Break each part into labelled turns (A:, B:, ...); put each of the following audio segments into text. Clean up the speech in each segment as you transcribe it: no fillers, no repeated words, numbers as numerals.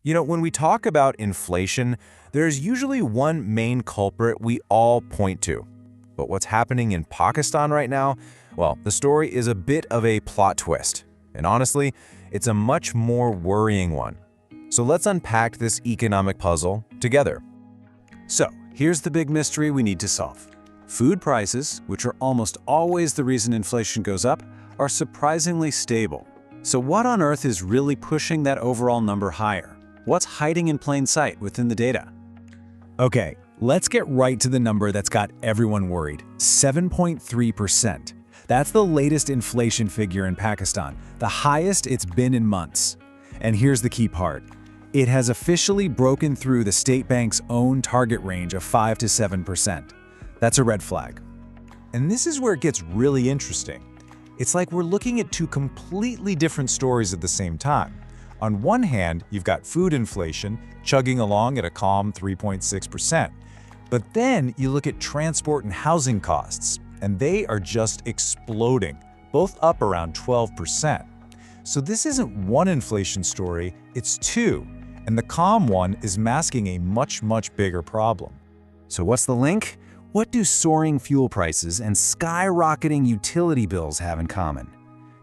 A: When we talk about inflation, there's usually one main culprit we all point to. But what's happening in Pakistan right now? Well, the story is a bit of a plot twist. And honestly, it's a much more worrying one. So let's unpack this economic puzzle together.
B: So, here's the big mystery we need to solve. Food prices, which are almost always the reason inflation goes up, are surprisingly stable. So what on earth is really pushing that overall number higher? What's hiding in plain sight within the data?
C: Okay, let's get right to the number that's got everyone worried, 7.3%. That's the latest inflation figure in Pakistan, the highest it's been in months. And here's the key part. It has officially broken through the state bank's own target range of 5 to 7%. That's a red flag.
A: And this is where it gets really interesting. It's like we're looking at two completely different stories at the same time. On one hand, you've got food inflation chugging along at a calm 3.6%. But then you look at transport and housing costs, and they are just exploding, both up around 12%. So this isn't one inflation story, it's two. And the calm one is masking a much bigger problem.
C: So what's the link? What do soaring fuel prices and skyrocketing utility bills have in common?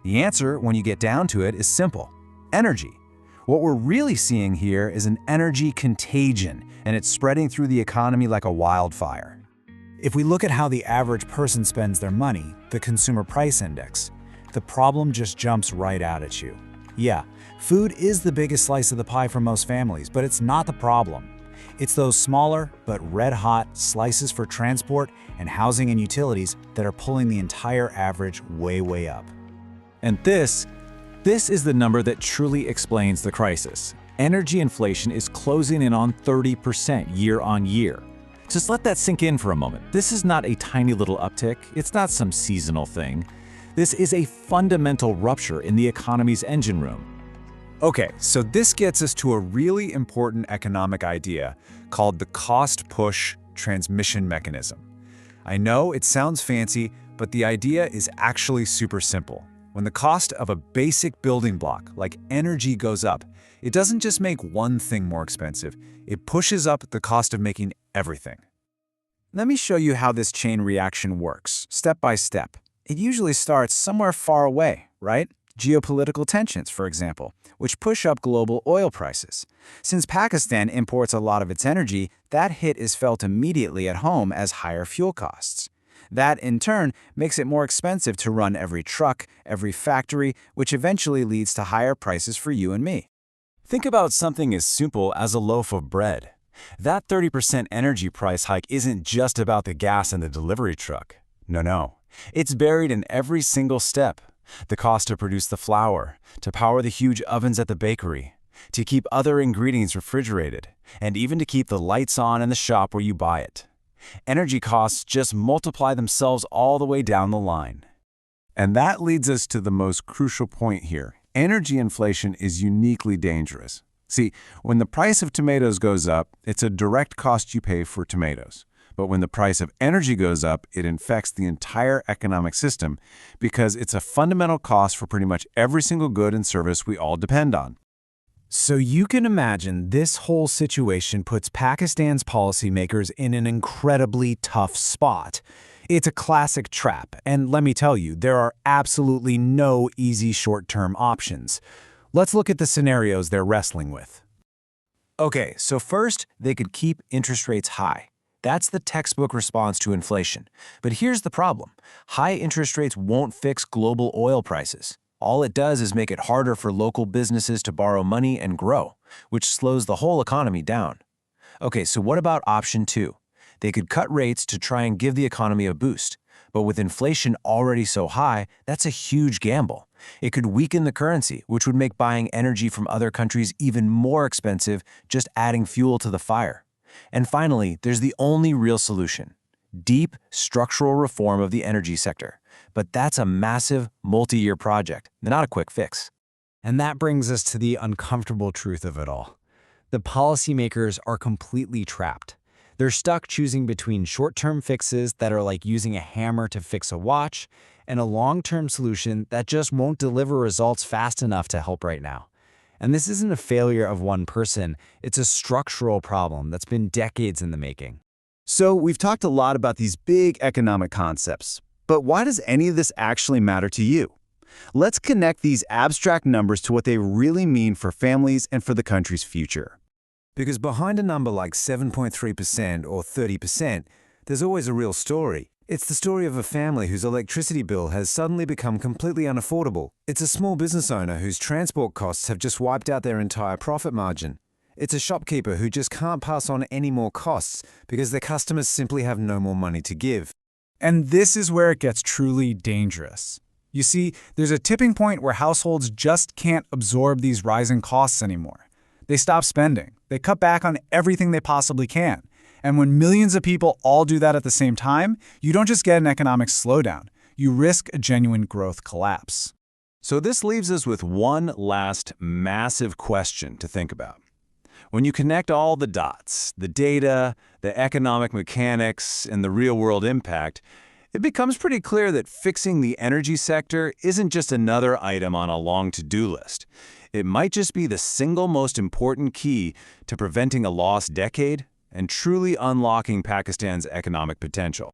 C: The answer, when you get down to it, is simple: energy. What we're really seeing here is an energy contagion, and it's spreading through the economy like a wildfire. If we look at how the average person spends their money, the Consumer Price Index, the problem just jumps right out at you. Yeah, food is the biggest slice of the pie for most families, but it's not the problem. It's those smaller but red-hot slices for transport and housing and utilities that are pulling the entire average way up.
B: And this is the number that truly explains the crisis. Energy inflation is closing in on 30% year on year. Just let that sink in for a moment. This is not a tiny little uptick. It's not some seasonal thing. This is a fundamental rupture in the economy's engine room.
A: Okay, so this gets us to a really important economic idea called the cost-push transmission mechanism. I know it sounds fancy, but the idea is actually super simple. When the cost of a basic building block, like energy, goes up, it doesn't just make one thing more expensive, it pushes up the cost of making everything.
C: Let me show you how this chain reaction works, step by step. It usually starts somewhere far away, right? Geopolitical tensions, for example, which push up global oil prices. Since Pakistan imports a lot of its energy, that hit is felt immediately at home as higher fuel costs. That, in turn, makes it more expensive to run every truck, every factory, which eventually leads to higher prices for you and me.
B: Think about something as simple as a loaf of bread. That 30% energy price hike isn't just about the gas in the delivery truck. No. It's buried in every single step. The cost to produce the flour, to power the huge ovens at the bakery, to keep other ingredients refrigerated, and even to keep the lights on in the shop where you buy it. Energy costs just multiply themselves all the way down the line.
D: And that leads us to the most crucial point here. Energy inflation is uniquely dangerous. See, when the price of tomatoes goes up, it's a direct cost you pay for tomatoes. But when the price of energy goes up, it infects the entire economic system because it's a fundamental cost for pretty much every single good and service we all depend on.
C: So you can imagine this whole situation puts Pakistan's policymakers in an incredibly tough spot. It's a classic trap, and let me tell you, there are absolutely no easy short-term options. Let's look at the scenarios they're wrestling with. Okay, so first, they could keep interest rates high. That's the textbook response to inflation. But here's the problem. High interest rates won't fix global oil prices. All it does is make it harder for local businesses to borrow money and grow, which slows the whole economy down. Okay, so what about option 2? They could cut rates to try and give the economy a boost. But with inflation already so high, that's a huge gamble. It could weaken the currency, which would make buying energy from other countries even more expensive, just adding fuel to the fire. And finally, there's the only real solution: deep structural reform of the energy sector. But that's a massive, multi-year project, not a quick fix. And that brings us to the uncomfortable truth of it all. The policymakers are completely trapped. They're stuck choosing between short-term fixes that are like using a hammer to fix a watch and a long-term solution that just won't deliver results fast enough to help right now. And this isn't a failure of one person, it's a structural problem that's been decades in the making.
B: So we've talked a lot about these big economic concepts, but why does any of this actually matter to you? Let's connect these abstract numbers to what they really mean for families and for the country's future.
C: Because behind a number like 7.3% or 30%, there's always a real story. It's the story of a family whose electricity bill has suddenly become completely unaffordable. It's a small business owner whose transport costs have just wiped out their entire profit margin. It's a shopkeeper who just can't pass on any more costs because their customers simply have no more money to give.
A: And this is where it gets truly dangerous. You see, there's a tipping point where households just can't absorb these rising costs anymore. They stop spending. They cut back on everything they possibly can. And when millions of people all do that at the same time, you don't just get an economic slowdown. You risk a genuine growth collapse.
B: So this leaves us with one last massive question to think about. When you connect all the dots, the data, the economic mechanics, and the real-world impact, it becomes pretty clear that fixing the energy sector isn't just another item on a long to-do list. It might just be the single most important key to preventing a lost decade and truly unlocking Pakistan's economic potential.